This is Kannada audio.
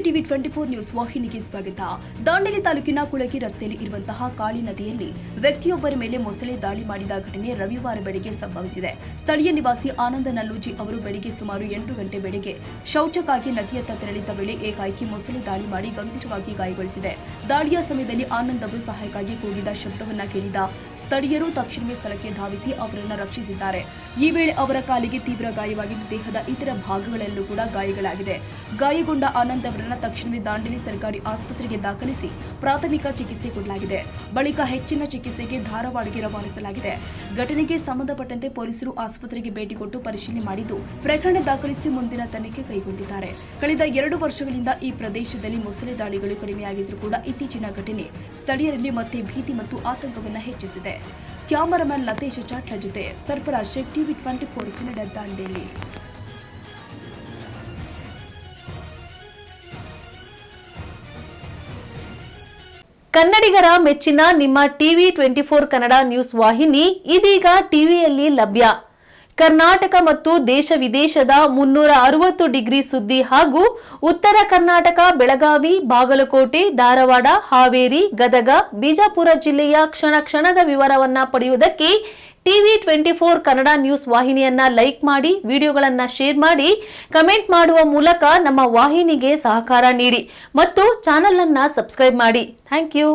ಟಿವಿ 24 ನ್ಯೂಸ್ ವಾಹಿನಿಗೆ ಸ್ವಾಗತ. ದಾಂಡೇಲಿ ತಾಲೂಕಿನ ಕುಳಗಿ ರಸ್ತೆಯಲ್ಲಿ ಇರುವಂತಹ ಕಾಳಿ ನದಿಯಲ್ಲಿ ವ್ಯಕ್ತಿಯೊಬ್ಬರ ಮೇಲೆ ಮೊಸಳೆ ದಾಳಿ ಮಾಡಿದ ಘಟನೆ ರವಿವಾರ ಬೆಳಗ್ಗೆ ಸಂಭವಿಸಿದೆ. ಸ್ಥಳೀಯ ನಿವಾಸಿ ಆನಂದ ನಲ್ಲೂಜಿ ಅವರು ಬೆಳಗ್ಗೆ ಸುಮಾರು 8 ಗಂಟೆ ವೇಳೆಗೆ ಶೌಚಕ್ಕಾಗಿ ನದಿಯತ್ತ ತೆರಳಿದ್ದ ವೇಳೆ ಏಕಾಏಕಿ ಮೊಸಳೆ ದಾಳಿ ಮಾಡಿ ಗಂಭೀರವಾಗಿ ಗಾಯಗೊಳಿಸಿದೆ. ದಾಳಿಯ ಸಮಯದಲ್ಲಿ ಆನಂದ್ ಅವರು ಸಹಾಯಕ್ಕಾಗಿ ಕೂಗಿದ ಶಬ್ದವನ್ನ ಕೇಳಿದ ಸ್ಥಳೀಯರು ತಕ್ಷಣವೇ ಸ್ಥಳಕ್ಕೆ ಧಾವಿಸಿ ಅವರನ್ನು ರಕ್ಷಿಸಿದ್ದಾರೆ. ಈ ವೇಳೆ ಅವರ ಕಾಲಿಗೆ ತೀವ್ರ ಗಾಯವಾಗಿದ್ದು ದೇಹದ ಇತರ ಭಾಗಗಳಲ್ಲೂ ಕೂಡ ಗಾಯಗಳಾಗಿದೆ. ಗಾಯಗೊಂಡ ಆನಂದ್ ಅವರನ್ನು ತಕ್ಷಣವೇ ದಾಂಡೇಲಿ ಸರ್ಕಾರಿ ಆಸ್ಪತ್ರೆಗೆ ದಾಖಲಿಸಿ ಪ್ರಾಥಮಿಕ ಚಿಕಿತ್ಸೆ ಕೊಡಲಾಗಿದೆ. ಬಳಿಕ ಹೆಚ್ಚಿನ ಚಿಕಿತ್ಸೆಗೆ ಧಾರವಾಡಗೆ ರವಾನಿಸಲಾಗಿದೆ. ಘಟನೆಗೆ ಸಂಬಂಧಪಟ್ಟಂತೆ ಪೊಲೀಸರು ಆಸ್ಪತ್ರೆಗೆ ಭೇಟಿ ಕೊಟ್ಟು ಪರಿಶೀಲನೆ ಮಾಡಿದ್ದು ಪ್ರಕರಣ ದಾಖಲಿಸಿ ಮುಂದಿನ ತನಿಖೆ ಕೈಗೊಂಡಿದ್ದಾರೆ. ಕಳೆದ 2 ವರ್ಷಗಳಿಂದ ಈ ಪ್ರದೇಶದಲ್ಲಿ ಮೊಸಳೆ ದಾಳಿಗಳು ಕಡಿಮೆಯಾಗಿದ್ದರೂ ಕೂಡ ಇತ್ತೀಚಿನ ಘಟನೆ ಸ್ಥಳೀಯರಲ್ಲಿ ಮತ್ತೆ ಭೀತಿ ಮತ್ತು ಆತಂಕವನ್ನು ಹೆಚ್ಚಿಸಿದೆ. ಕ್ಯಾಮರಾಮನ್ ಲತೇಶ್ ಚಾಟ್ಲ ಜೊತೆ ಸರ್ಫರಾಜ್ ಶೇಖ್, ಟಿವಿ 24 ಕನ್ನಡ, ದಾಂಡೇಲಿ. ಕನ್ನಡಿಗರ ಮೆಚ್ಚಿನ ನಿಮ್ಮ ಟಿವಿ 24 ಕನ್ನಡ ನ್ಯೂಸ್ ವಾಹಿನಿ ಇದೀಗ ಟಿವಿಯಲ್ಲಿ ಲಭ್ಯ. ಕರ್ನಾಟಕ ಮತ್ತು ದೇಶ ವಿದೇಶದ 360 ಡಿಗ್ರಿ ಸುದ್ದಿ ಹಾಗೂ ಉತ್ತರ ಕರ್ನಾಟಕ, ಬೆಳಗಾವಿ, ಬಾಗಲಕೋಟೆ, ಧಾರವಾಡ, ಹಾವೇರಿ, ಗದಗ, ಬಿಜಾಪುರ ಜಿಲ್ಲೆಯ ಕ್ಷಣ ಕ್ಷಣದ ವಿವರವನ್ನ ಪಡೆಯುವುದಕ್ಕೆ ಟಿವಿ 24 ಕನ್ನಡ ನ್ಯೂಸ್ ವಾಹಿನಿಯನ್ನ ಲೈಕ್ ಮಾಡಿ, ವಿಡಿಯೋಗಳನ್ನ ಶೇರ್ ಮಾಡಿ, ಕಮೆಂಟ್ ಮಾಡುವ ಮೂಲಕ ನಮ್ಮ ವಾಹಿನಿಗೆ ಸಹಕಾರ ನೀಡಿ ಮತ್ತು ಚಾನೆಲ್ ಅನ್ನ ಸಬ್ಸ್ಕ್ರೈಬ್ ಮಾಡಿ. Thank you.